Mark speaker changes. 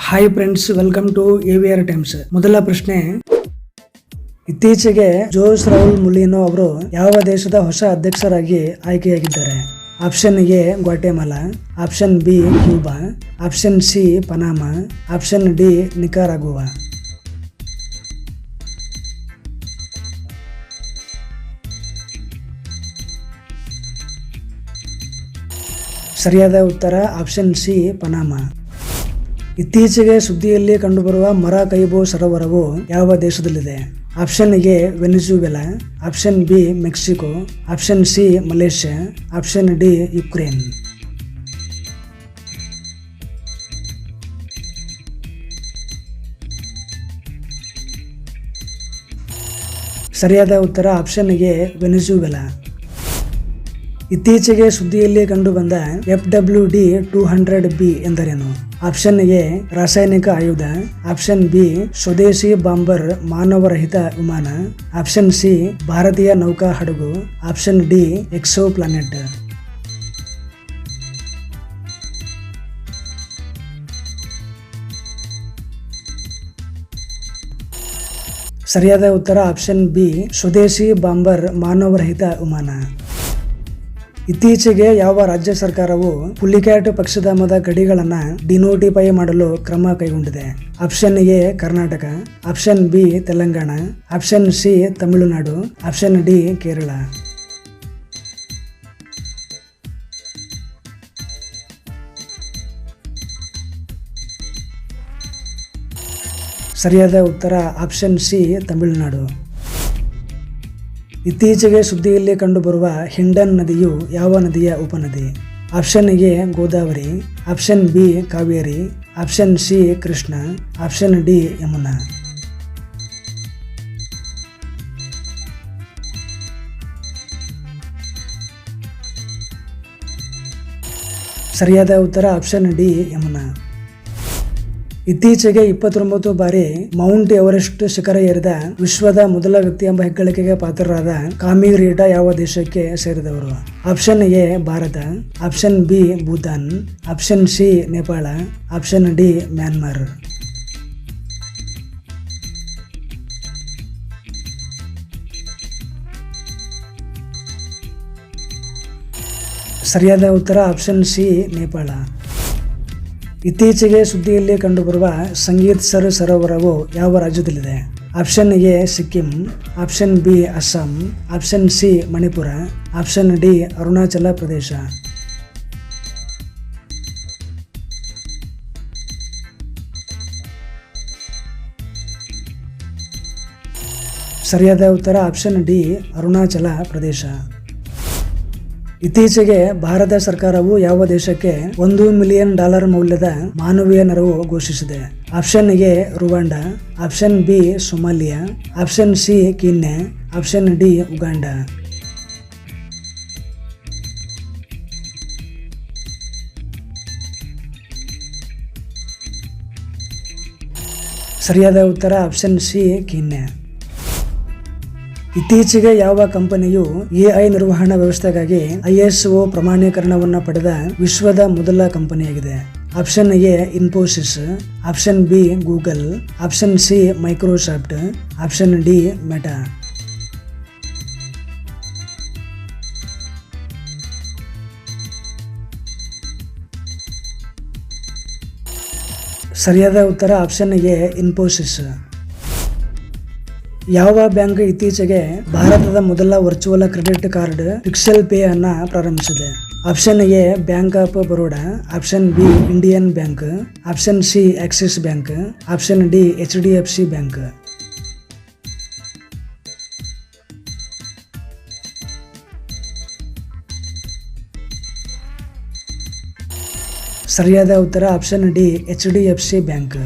Speaker 1: Hi friends, welcome to AVR times. ಮೊದಲ ಪ್ರಶ್ನೆ, ಇತ್ತೀಚೆಗೆ ಜೋಸ್ ರೌಲ್ ಮುಲಿನೋ ಅವರು ಯಾವ ದೇಶದ ಹೊಸ ಅಧ್ಯಕ್ಷರಾಗಿ ಆಯ್ಕೆಯಾಗಿದ್ದಾರೆ? Option A Guatemala, option B Cuba, option C Panama, option D Nicaragua. ಸರಿಯಾದ ಉತ್ತರ ಆಪ್ಷನ್ ಸಿ ಪನಾಮಾ. ಇತ್ತೀಚೆಗೆ ಸುದ್ದಿಯಲ್ಲಿ ಕಂಡುಬರುವ ಮರಾಕೈಬೋ ಸರೋವರವು ಯಾವ ದೇಶದಲ್ಲಿದೆ? Option A Venezuela, option B Mexico, option C Malaysia, option D Ukraine. ಸರಿಯಾದ ಉತ್ತರ ಆಪ್ಷನ್ ಎ ವೆನಿಜುವೆಲಾ. ಇತ್ತೀಚೆಗೆ ಸುದ್ದಿಯಲ್ಲಿ ಕಂಡುಬಂದ FWD-200B ಎಂದರೇನು? ಆಪ್ಷನ್ ಎ ರಾಸಾಯನಿಕ ಆಯುಧ, ಆಪ್ಷನ್ ಬಿ ಸ್ವದೇಶಿ ಬಾಂಬರ್ ಮಾನವರಹಿತ ವಿಮಾನ, ಆಪ್ಷನ್ ಸಿ ಭಾರತೀಯ ನೌಕಾ ಹಡಗು, ಆಪ್ಷನ್ ಡಿ ಎಕ್ಸೋ ಪ್ಲಾನೆಟ್. ಸರಿಯಾದ ಉತ್ತರ ಆಪ್ಷನ್ ಬಿ ಸ್ವದೇಶಿ ಬಾಂಬರ್ ಮಾನವರಹಿತ ವಿಮಾನ. ಇತ್ತೀಚೆಗೆ ಯಾವ ರಾಜ್ಯ ಸರ್ಕಾರವು ಪುಲಿಕ್ಯಾಟ್ ಪಕ್ಷಿಧಾಮದ ಗಡಿಗಳನ್ನು ಡಿನೋಟಿಫೈ ಮಾಡಲು ಕ್ರಮ ಕೈಗೊಂಡಿದೆ? Option A Karnataka, option B Telangana, option C Tamil Nadu, option D Kerala. ಸರಿಯಾದ ಉತ್ತರ ಆಪ್ಷನ್ ಸಿ ತಮಿಳುನಾಡು. ಇತ್ತೀಚೆಗೆ ಸುದ್ದಿಯಲ್ಲಿ ಕಂಡುಬರುವ ಹಿಂಡನ್ ನದಿಯು ಯಾವ ನದಿಯ ಉಪನದಿ? Option A Godavari, option B Kaveri, option C Krishna, option D Yamuna. ಸರಿಯಾದ ಉತ್ತರ ಆಪ್ಷನ್ ಡಿ ಯಮುನಾ. ಇತ್ತೀಚೆಗೆ 29 ಬಾರಿ ಮೌಂಟ್ ಎವರೆಸ್ಟ್ ಶಿಖರ ಏರಿದ ವಿಶ್ವದ ಮೊದಲ ವ್ಯಕ್ತಿ ಎಂಬ ಹೆಗ್ಗಳಿಕೆಗೆ ಪಾತ್ರರಾದ ಕಾಮಿ ರೀಟಾ ಯಾವ ದೇಶಕ್ಕೆ ಸೇರಿದವರು? Option A Bharat, option B Bhutan, option C Nepal, option D Myanmar. ಸರಿಯಾದ ಉತ್ತರ ಆಪ್ಷನ್ ಸಿ ನೇಪಾಳ. ಇತ್ತೀಚೆಗೆ ಸುದ್ದಿಯಲ್ಲಿ ಕಂಡುಬರುವ ಸಂಗೀತ್ಸರ್ ಸರೋವರವು ಯಾವ ರಾಜ್ಯದಲ್ಲಿದೆ? Option A Sikkim, option B Assam, option C Manipur, option D Arunachal Pradesh. ಸರಿಯಾದ ಉತ್ತರ ಆಪ್ಷನ್ ಡಿ ಅರುಣಾಚಲ ಪ್ರದೇಶ. ಇತ್ತೀಚೆಗೆ ಭಾರತ ಸರ್ಕಾರವು ಯಾವ ದೇಶಕ್ಕೆ $1 ಮಿಲಿಯನ್ ಮೌಲ್ಯದ ಮಾನವೀಯ ನೆರವು ಘೋಷಿಸಿದೆ? Option A Rwanda, option B Somalia, option C Kenya, option D Uganda. ಸರಿಯಾದ ಉತ್ತರ ಆಪ್ಷನ್ ಸಿ ಕೀನ್ಯಾ. ಇತ್ತೀಚೆಗೆ ಯಾವ ಕಂಪನಿಯು AI ನಿರ್ವಹಣಾ ವ್ಯವಸ್ಥೆಗಾಗಿ ISO ಪ್ರಮಾಣೀಕರಣವನ್ನು ಪಡೆದ ವಿಶ್ವದ ಮೊದಲ ಕಂಪನಿಯಾಗಿದೆ? Option A Infosys, option B Google, option C Microsoft, option D meta. ಸರಿಯಾದ ಉತ್ತರ ಆಪ್ಷನ್ ಎ ಇನ್ಫೋಸಿಸ್. ಯಾವ ಬ್ಯಾಂಕ್ ಇತ್ತೀಚೆಗೆ ಭಾರತದ ಮೊದಲ virtual credit card pixel pay ಅನ್ನ ಪ್ರಾರಂಭಿಸಿದೆ? Option A bank of Baroda, option B Indian bank, option C Axis bank, option D HDFC bank. ಸರಿಯಾದ ಉತ್ತರ ಆಪ್ಷನ್ ಡಿ HDFC ಬ್ಯಾಂಕ್.